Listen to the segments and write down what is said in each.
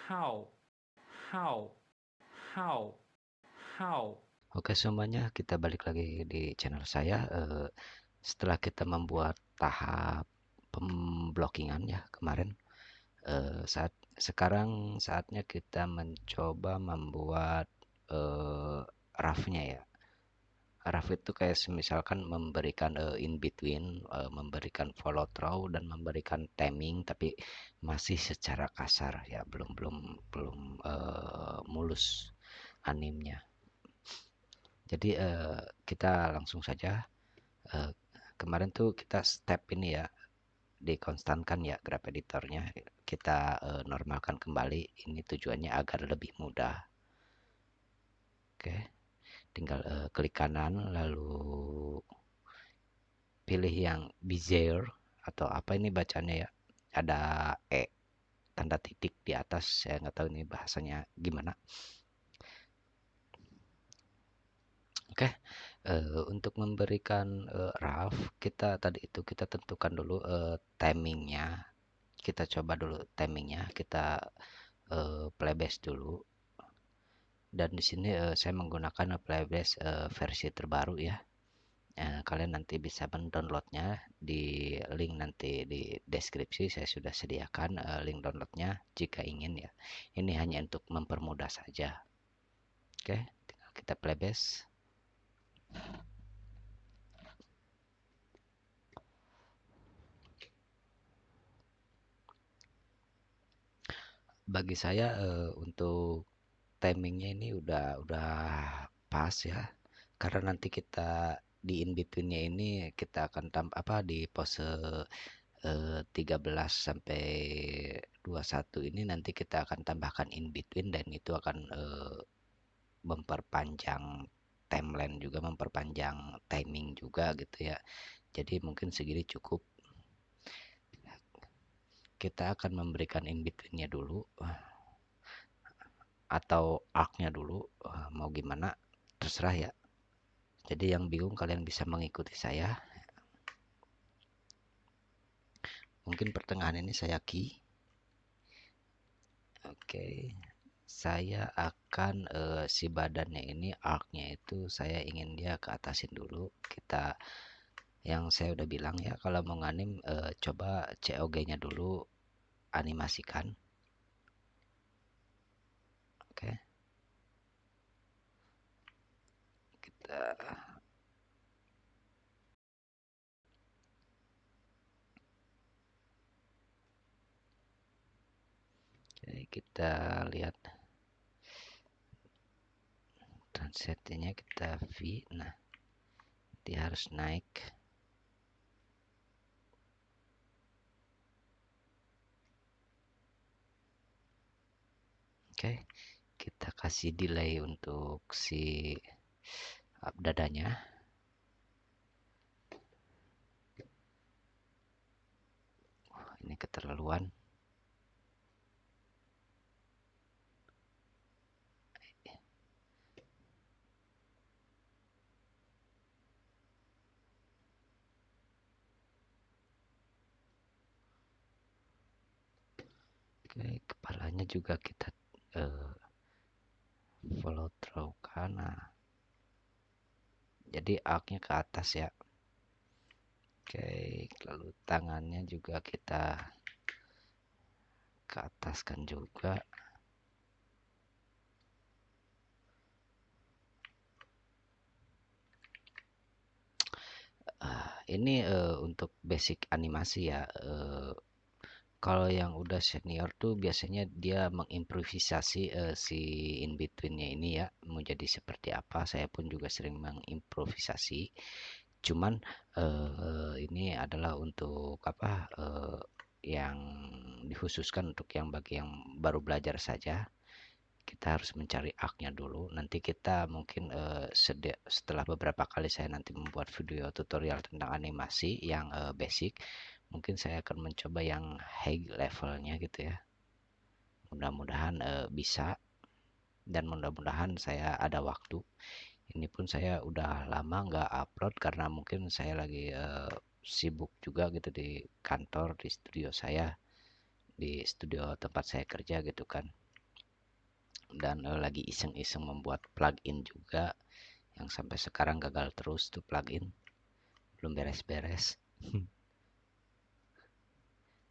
how, how, how, how. Oke semuanya, kita balik lagi di channel saya. Setelah kita membuat tahap pemblockingan ya kemarin, saatnya kita mencoba membuat roughnya ya. Rough itu kayak misalkan memberikan in between, memberikan follow through dan memberikan timing, tapi masih secara kasar ya, belum mulus animnya. Jadi kita langsung saja. Eh, Kemarin tuh kita step ini ya, dikonstankan ya graph editornya, kita normalkan kembali. Ini tujuannya agar lebih mudah. Oke, tinggal klik kanan lalu pilih yang Bezier atau apa ini bacanya ya, ada tanda titik di atas, saya nggak tahu ini bahasanya gimana. Oke, untuk memberikan rough, kita tentukan dulu timingnya. Kita coba dulu timingnya, kita playbase dulu. Dan di sini saya menggunakan playbase versi terbaru ya. Kalian nanti bisa mendownloadnya di link nanti di deskripsi. Saya sudah sediakan link downloadnya jika ingin ya. Ini hanya untuk mempermudah saja. Oke, tinggal kita playbase. Bagi saya untuk timingnya ini udah pas ya, karena nanti kita di in betweennya ini kita akan di pose 13 sampai 21 ini nanti kita akan tambahkan in between, dan itu akan memperpanjang timeline juga, memperpanjang timing juga gitu ya. Jadi mungkin segini cukup. Kita akan memberikan in betweennya dulu atau arc-nya dulu, mau gimana terserah ya. Jadi yang bingung kalian bisa mengikuti saya. Mungkin pertengahan ini saya key. Oke, saya akan si badannya ini, arc-nya itu saya ingin dia ke atasin dulu. Kita, yang saya udah bilang ya, kalau mau nganim coba COG-nya dulu animasikan. Oke, kita kita lihat transitionnya, kita V. Nah, dia harus naik. Oke, kita kasih delay untuk si dadanya. Ini keterlaluan. Oke, kepalanya juga kita follow through kanan. Jadi arc-nya ke atas ya. Oke, lalu tangannya juga kita ke ataskan juga. Ini untuk basic animasi ya. Kalau yang udah senior tuh biasanya dia mengimprovisasi si in betweennya ini ya, mau jadi seperti apa. Saya pun juga sering mengimprovisasi. Cuman ini adalah untuk apa, yang dikhususkan untuk yang bagi yang baru belajar saja. Kita harus mencari arc-nya dulu. Nanti kita mungkin setelah beberapa kali saya nanti membuat video tutorial tentang animasi yang basic, mungkin saya akan mencoba yang high levelnya gitu ya. Mudah-mudahan bisa, dan mudah-mudahan saya ada waktu. Ini pun saya udah lama nggak upload karena mungkin saya lagi sibuk juga gitu di kantor, di studio saya, di studio tempat saya kerja gitu kan. dan lagi iseng-iseng membuat plugin juga yang sampai sekarang gagal terus tuh plugin, belum beres-beres.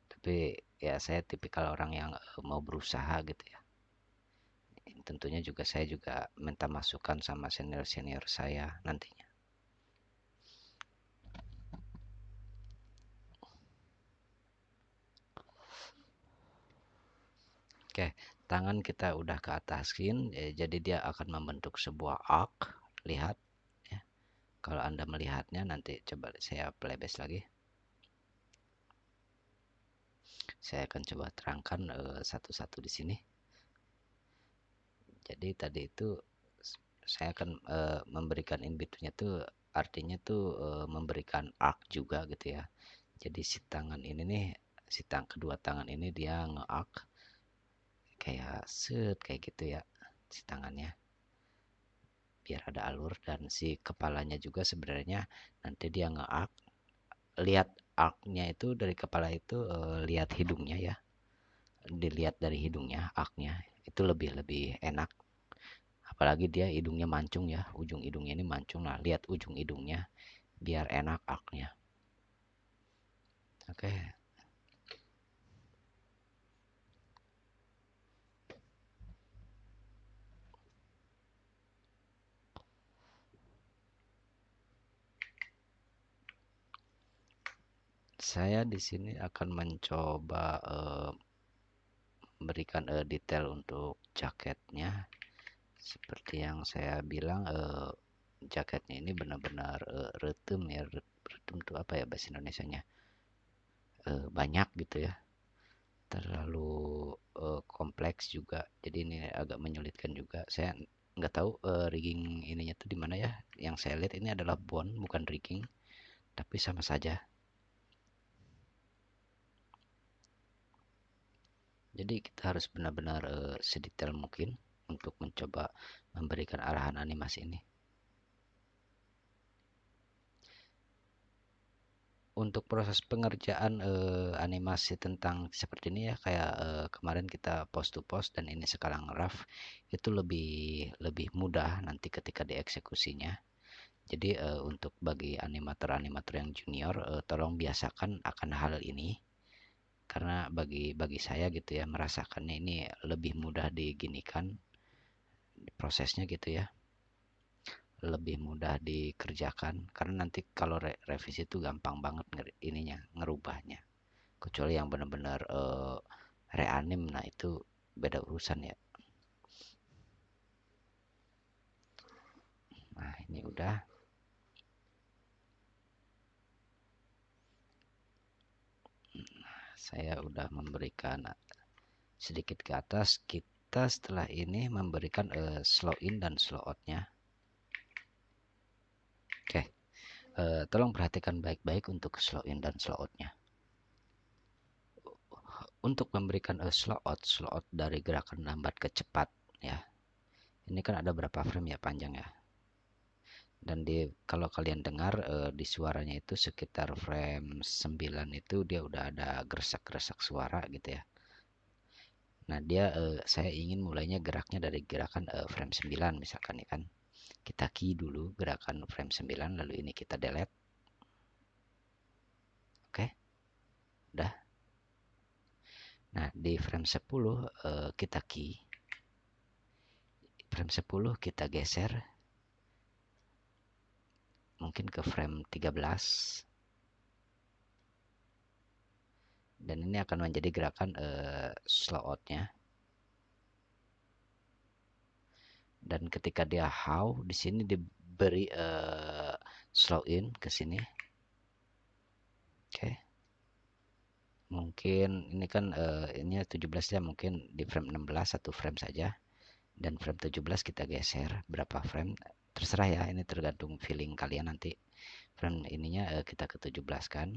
Tapi ya saya tipikal orang yang mau berusaha gitu ya. Tentunya juga saya juga minta masukan sama senior-senior saya nantinya. Oke, tangan kita udah ke atasin, jadi dia akan membentuk sebuah arc. Lihat ya. Kalau Anda melihatnya nanti coba saya playbase lagi. Saya akan coba terangkan satu-satu di sini. Jadi tadi itu saya akan memberikan in between-nya tuh artinya tuh memberikan arc juga gitu ya. Jadi si tangan ini nih, kedua tangan ini dia nge-arc kayak set kayak gitu ya si tangannya, biar ada alur, dan si kepalanya juga sebenarnya nanti dia nge-arc. Lihat arc-nya itu dari kepala itu, lihat hidungnya ya. Dilihat dari hidungnya, arc-nya itu lebih lebih enak. Apalagi dia hidungnya mancung ya, ujung hidungnya ini mancung. Nah, lihat ujung hidungnya biar enak arc-nya. Oke. Saya di sini akan mencoba memberikan detail untuk jaketnya. Seperti yang saya bilang, jaketnya ini benar-benar retem ya. Retem itu apa ya bahasa Indonesianya? Banyak gitu ya. Terlalu kompleks juga. Jadi ini agak menyulitkan juga. Saya nggak tahu rigging ininya tuh di mana ya. Yang saya lihat ini adalah bond bukan rigging, tapi sama saja. Jadi kita harus benar-benar sedetail mungkin untuk mencoba memberikan arahan animasi ini. Untuk proses pengerjaan animasi tentang seperti ini ya, kayak kemarin kita post to post dan ini sekarang rough, itu lebih lebih mudah nanti ketika dieksekusinya. Jadi untuk bagi animator-animator yang junior, tolong biasakan akan hal ini, karena bagi bagi saya gitu ya, merasakannya ini lebih mudah diginikan prosesnya gitu ya, lebih mudah dikerjakan, karena nanti kalau revisi itu gampang banget ininya ngerubahnya, kecuali yang benar-benar reanim, nah itu beda urusan ya. Nah ini udah, saya udah memberikan sedikit ke atas. Kita setelah ini memberikan slow in dan slow outnya. Oke, tolong perhatikan baik-baik untuk slow in dan slow outnya. Untuk memberikan slow out dari gerakan lambat ke cepat ya. Ini kan ada berapa frame ya panjang ya. Dan kalau kalian dengar di suaranya itu sekitar frame 9 itu dia udah ada gersak-gersak suara gitu ya. Nah, saya ingin mulainya geraknya dari gerakan frame 9 misalkan ya kan. Kita key dulu gerakan frame 9 lalu ini kita delete. Oke. Udah. Nah, di frame 10 kita key. Frame 10 kita geser mungkin ke frame 13. Dan ini akan menjadi gerakan slow outnya. Dan ketika dia how, di sini diberi slow in ke sini. Oke. Mungkin ini kan ini 17 ya, mungkin di frame 16 satu frame saja. Dan frame 17 kita geser berapa frame, terserah ya, ini tergantung feeling kalian nanti. Frame ininya kita ke 17 kan.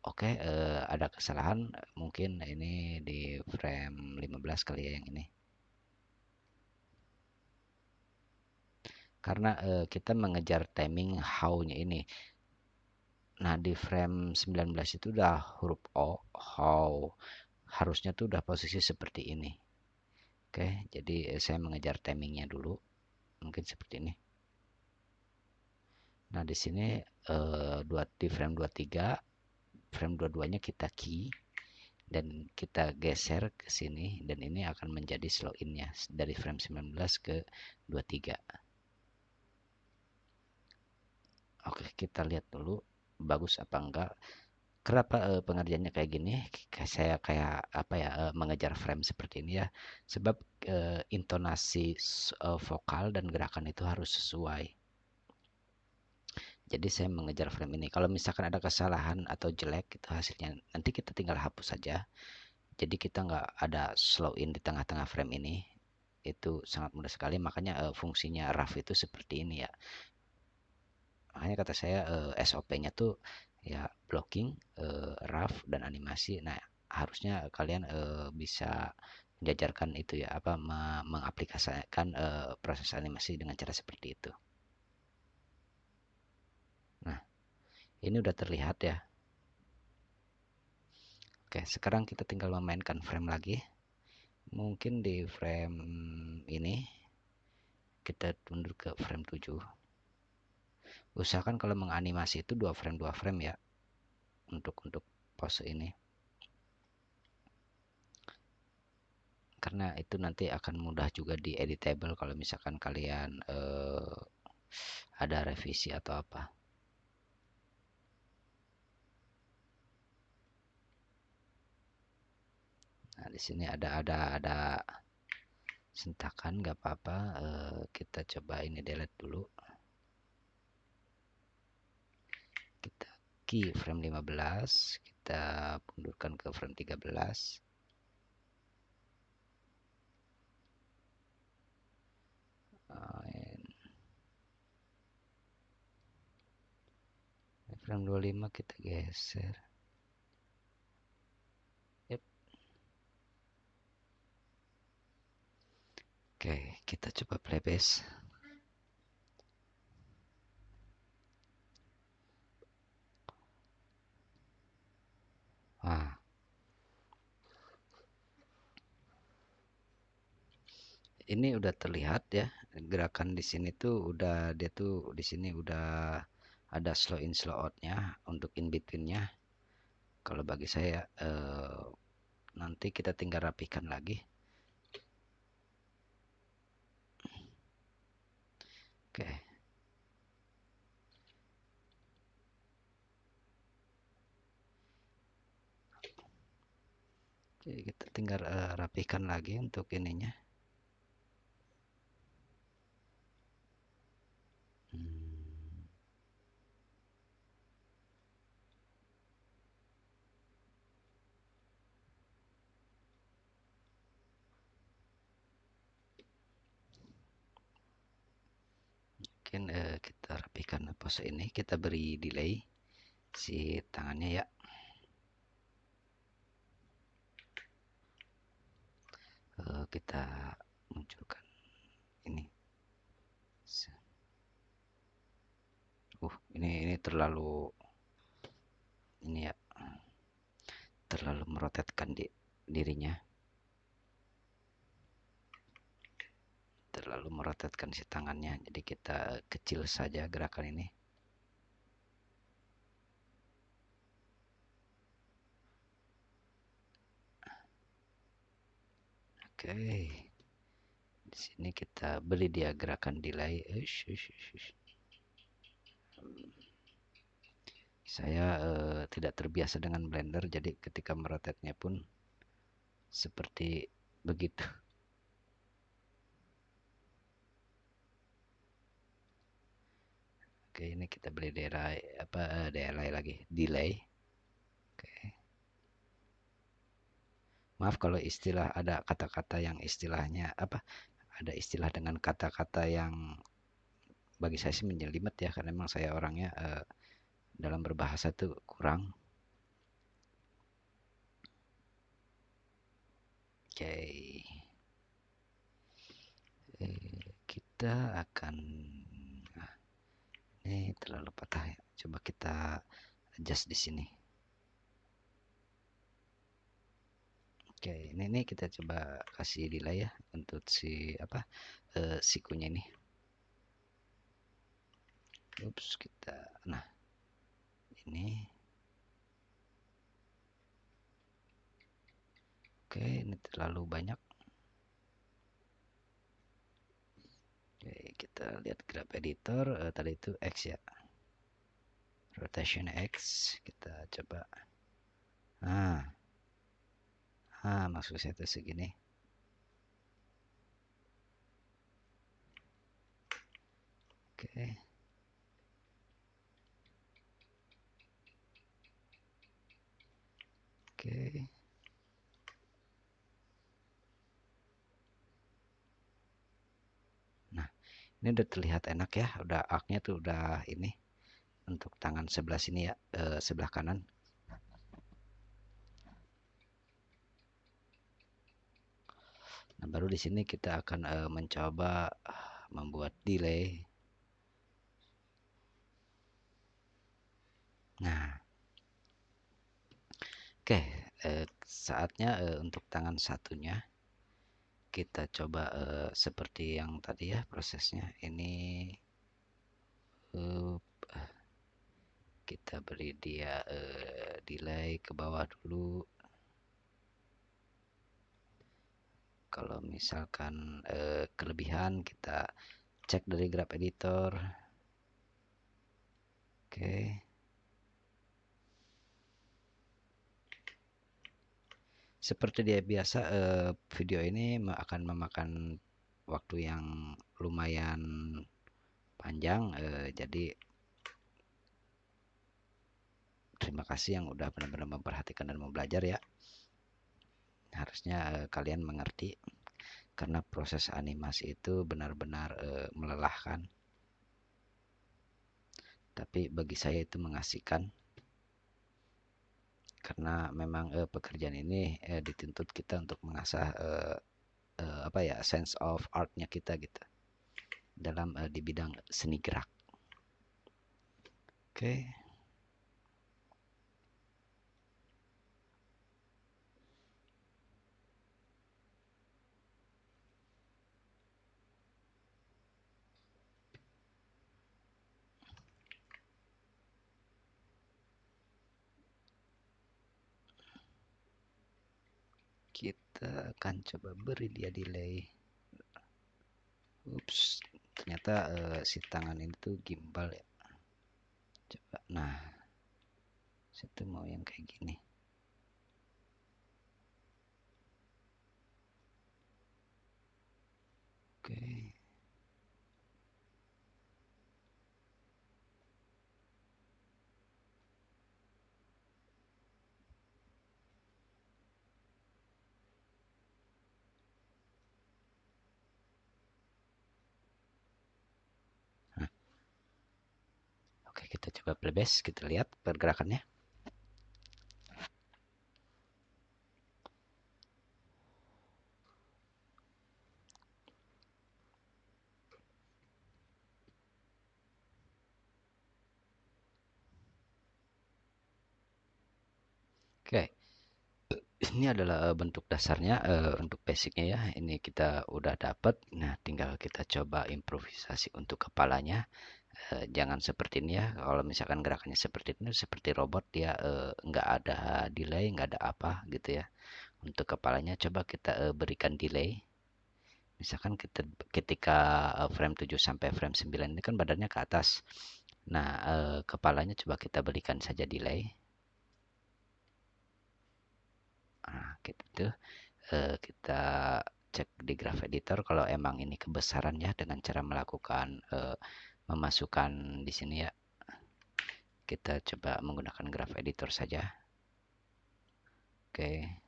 Oke, ada kesalahan mungkin ini di frame 15 kali ya yang ini. Karena kita mengejar timing how-nya ini. Nah, di frame 19 itu udah huruf O, how. Harusnya tuh udah posisi seperti ini. Oke, jadi saya mengejar timingnya dulu. Mungkin seperti ini. Nah, di sini di frame 23, frame 22-nya kita key dan kita geser ke sini, dan ini akan menjadi slow in-nya dari frame 19 ke 23. Oke, kita lihat dulu bagus apa enggak. Kenapa pengerjaannya kayak gini? Saya kayak apa ya, mengejar frame seperti ini ya. Sebab intonasi vokal dan gerakan itu harus sesuai. Jadi saya mengejar frame ini. Kalau misalkan ada kesalahan atau jelek itu hasilnya, nanti kita tinggal hapus saja. Jadi kita nggak ada slow in di tengah-tengah frame ini. Itu sangat mudah sekali. Makanya fungsinya rough itu seperti ini ya. Makanya kata saya SOP-nya tuh ya blocking, rough, dan animasi. Nah, harusnya kalian bisa menjajarkan itu ya, apa mengaplikasikan proses animasi dengan cara seperti itu. Nah, ini udah terlihat ya. Oke, sekarang kita tinggal memainkan frame lagi. Mungkin di frame ini kita mundur ke frame 7. Usahakan kalau menganimasi itu 2 frame ya untuk pose ini. Karena itu nanti akan mudah juga di editable kalau misalkan kalian ada revisi atau apa. Nah, di sini ada sentakan, nggak apa-apa. Kita coba ini delete dulu. Kita key frame 15, kita mundurkan ke frame 13. Frame 25 kita geser. Yep. Oke, kita coba playback. Nah, ini udah terlihat ya, gerakan di sini tuh udah, dia tuh di sini udah ada slow in slow outnya untuk in betweennya. Kalau bagi saya nanti kita tinggal rapikan lagi. Oke, jadi kita tinggal rapikan lagi untuk ininya. Mungkin kita rapikan pose ini, kita beri delay si tangannya ya. Kita munculkan ini. Ini terlalu ini ya, terlalu merotetkan dirinya, terlalu merotetkan si tangannya. Jadi kita kecil saja gerakan ini. Oke, di sini kita beri dia gerakan delay. Saya tidak terbiasa dengan Blender, jadi ketika merotetnya pun seperti begitu. Oke, ini kita beli delay lagi, delay. Oke. Maaf kalau istilah ada kata-kata yang istilahnya apa? Ada istilah dengan kata-kata yang bagi saya sih menjelimet ya, karena memang saya orangnya dalam berbahasa tuh kurang. Oke. Kita akan ini terlalu patah ya. Coba kita adjust di sini. Oke, ini kita coba kasih delay ya untuk si apa sikunya ini. Ups, kita nah ini. Oke, ini terlalu banyak. Oke, kita lihat graph editor tadi itu X ya. Rotation X kita coba. Maksud saya itu segini. Oke. Oke. Nah, ini udah terlihat enak ya. Udah arc-nya tuh udah ini untuk tangan sebelah sini ya, sebelah kanan. Nah, baru di sini kita akan mencoba membuat delay. Nah, oke, saatnya untuk tangan satunya kita coba seperti yang tadi ya prosesnya. Ini kita beri dia delay ke bawah dulu. Kalau misalkan kelebihan kita cek dari graph editor. Oke. Seperti dia biasa, video ini akan memakan waktu yang lumayan panjang, jadi terima kasih yang udah benar-benar memperhatikan dan mau belajar ya. Harusnya kalian mengerti karena proses animasi itu benar-benar melelahkan. Tapi bagi saya itu mengasihkan karena memang pekerjaan ini dituntut kita untuk mengasah apa ya, sense of artnya kita gitu dalam di bidang seni gerak. Oke. Kita akan coba beri dia delay. Ups, ternyata si tangan ini tuh gimbal ya. Coba, nah, saya tuh mau yang kayak gini. Oke. Nah, oke, kita coba playbase, kita lihat pergerakannya. Oke, ini adalah bentuk dasarnya untuk basicnya ya. Ini kita udah dapat. Nah, tinggal kita coba improvisasi untuk kepalanya. Jangan seperti ini ya. Kalau misalkan gerakannya seperti ini, seperti robot dia nggak ada delay, nggak ada apa gitu ya. Untuk kepalanya coba kita berikan delay. Misalkan kita ketika frame 7 sampai frame 9 ini kan badannya ke atas. Nah, kepalanya coba kita berikan saja delay. Nah, gitu. Kita cek di graph editor kalau emang ini kebesaran ya dengan cara melakukan memasukkan di sini ya. Kita coba menggunakan graph editor saja. Oke.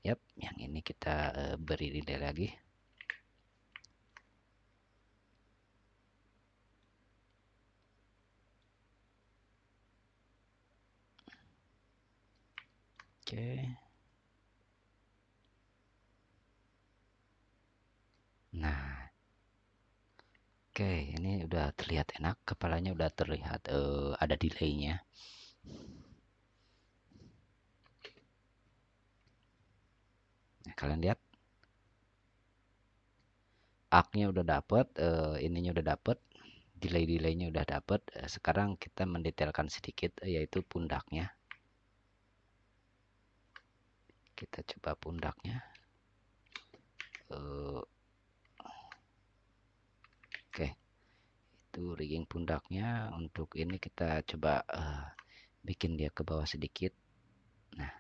Yap, yang ini kita beri delay lagi. Oke. Nah, Oke, ini udah terlihat enak, kepalanya udah terlihat ada delaynya. Nah, kalian lihat arc-nya udah dapet, ininya udah dapet, delay-delaynya udah dapet. Sekarang kita mendetailkan sedikit, yaitu pundaknya. Kita coba pundaknya. Oke, itu rigging pundaknya. Untuk ini kita coba bikin dia ke bawah sedikit. Nah,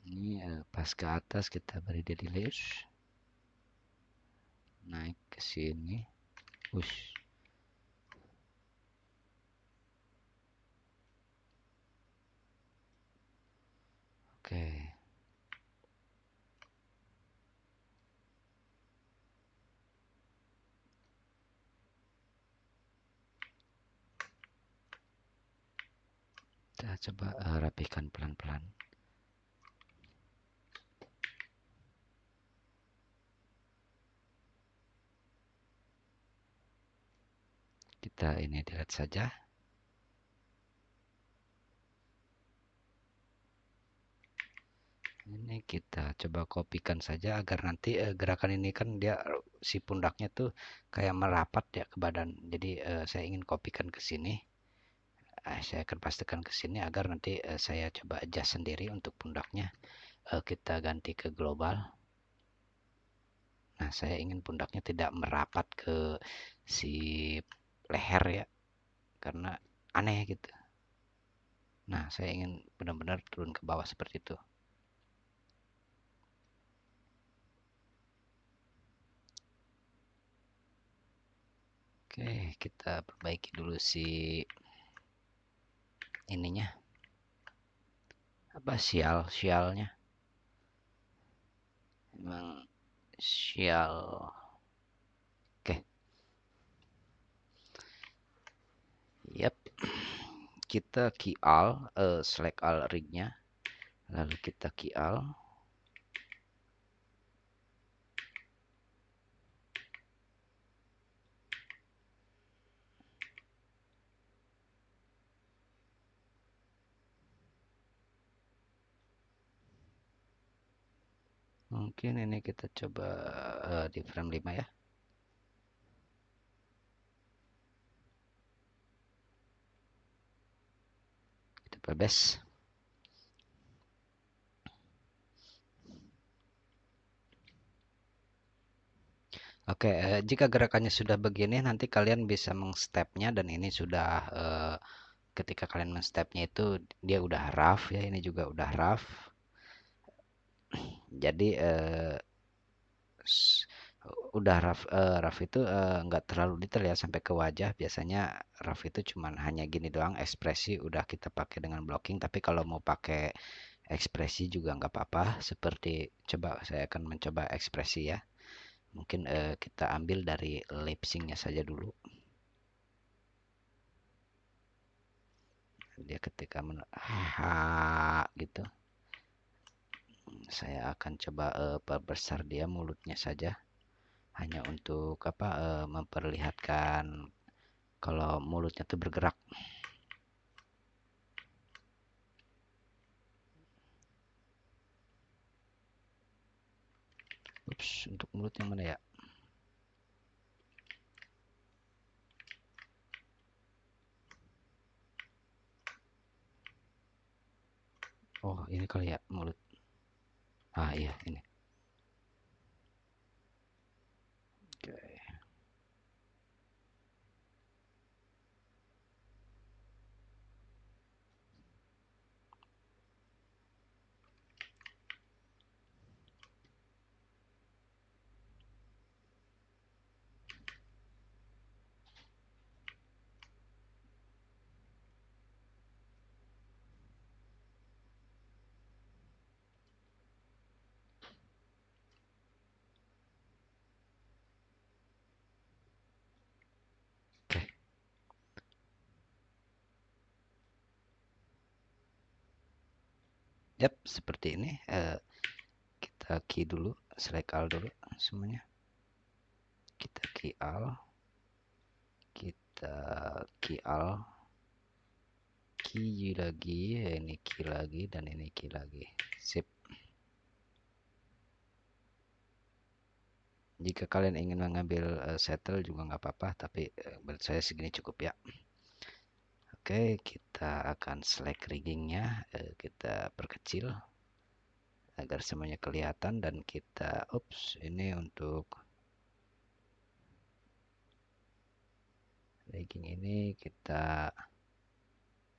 ini pas ke atas kita beri dia delay, naik ke sini, push. Oke, kita coba rapikan pelan-pelan. Kita ini delete saja. Ini kita coba kopikan saja agar nanti gerakan ini kan dia si pundaknya tuh kayak merapat ya ke badan. Jadi saya ingin kopikan ke sini. Saya akan pastikan ke sini agar nanti saya coba adjust sendiri untuk pundaknya. Kita ganti ke global. Nah, saya ingin pundaknya tidak merapat ke si leher ya, karena aneh gitu. Nah, saya ingin benar-benar turun ke bawah seperti itu. Oke, kita perbaiki dulu si ininya. Apa sialnya? Emang sial. Oke. Yap. Kita key all, select all rignya. Lalu kita key all. Mungkin ini kita coba di frame 5 ya. Kita perbes. Oke, jika gerakannya sudah begini, nanti kalian bisa mengstepnya dan ini sudah ketika kalian mengstepnya itu dia udah rough ya, ini juga udah rough. Jadi udah rough itu nggak terlalu detail ya sampai ke wajah. Biasanya rough itu cuman hanya gini doang, ekspresi udah kita pakai dengan blocking. Tapi kalau mau pakai ekspresi juga nggak apa-apa. Seperti coba saya akan mencoba ekspresi ya. Mungkin kita ambil dari lip syncnya saja dulu. Dia ketika gitu, saya akan coba perbesar dia mulutnya saja, hanya untuk apa memperlihatkan kalau mulutnya tuh bergerak. Ups, untuk mulut yang mana ya? Oh, ini kali ya mulut. Ah, iya, ini. Oke. Oke. Yap, seperti ini. Kita kita key dulu, select all dulu semuanya. Kita key all, kita key all, key lagi, ini key lagi, dan ini key lagi. Sip. Jika kalian ingin mengambil settle juga nggak apa-apa, tapi menurut saya segini cukup ya. Oke, kita akan select riggingnya, kita perkecil agar semuanya kelihatan, dan kita, ini untuk rigging ini kita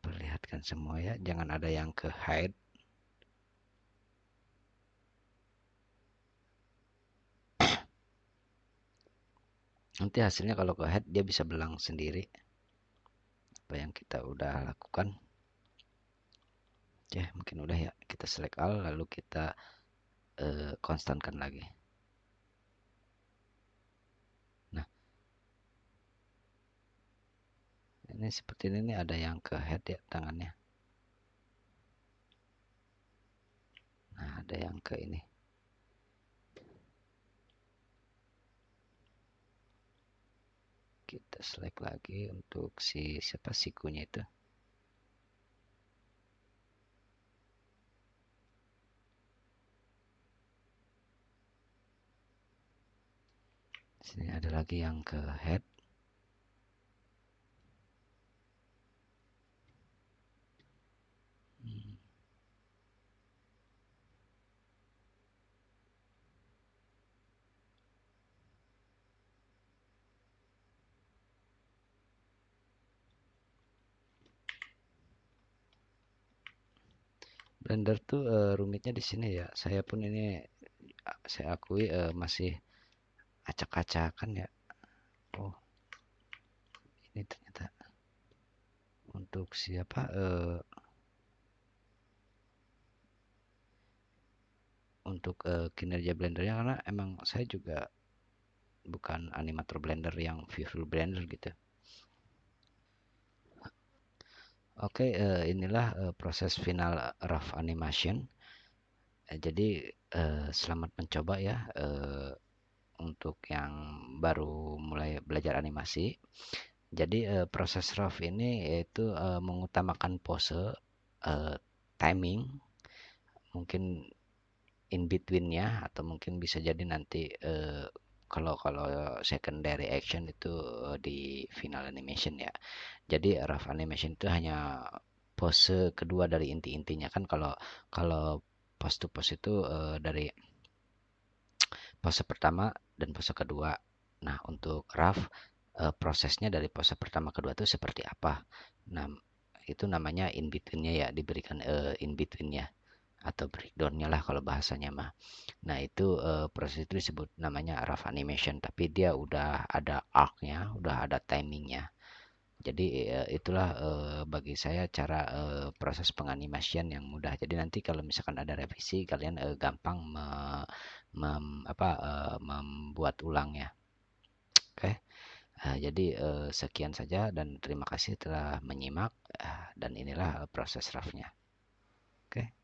perlihatkan semua ya, jangan ada yang ke hide. Nanti hasilnya kalau ke hide dia bisa belang sendiri apa yang kita udah lakukan. Oke, mungkin udah ya, kita select all lalu kita konstankan lagi. Nah, ini seperti ini ada yang ke head ya tangannya. Nah, ada yang ke ini. Kita select lagi untuk siapa sikunya itu. Sini ada lagi yang ke head. Blender tuh rumitnya di sini ya. Saya pun ini saya akui masih acak-acakan ya. Oh, ini ternyata untuk siapa untuk kinerja blendernya, karena emang saya juga bukan animator blender yang visual blender gitu. Oke, inilah proses final rough animation. Jadi selamat mencoba ya untuk yang baru mulai belajar animasi. Jadi proses rough ini yaitu mengutamakan pose, timing, mungkin in between-nya, atau mungkin bisa jadi nanti kalau secondary action itu di final animation ya. Jadi rough animation itu hanya pose kedua dari inti-intinya kan. Kalau pose to pose itu dari pose pertama dan pose kedua. Nah, untuk rough prosesnya dari pose pertama kedua itu seperti apa? Nah, itu namanya in between-nya ya, diberikan in between-nya atau breakdown-nya lah kalau bahasanya mah. Nah, itu proses itu disebut namanya rough animation, tapi dia udah ada arc-nya, udah ada timing-nya. Jadi itulah bagi saya cara proses penganimasian yang mudah. Jadi nanti kalau misalkan ada revisi, kalian gampang membuat ulangnya. Oke. Jadi sekian saja dan terima kasih telah menyimak, dan inilah proses roughnya. Oke.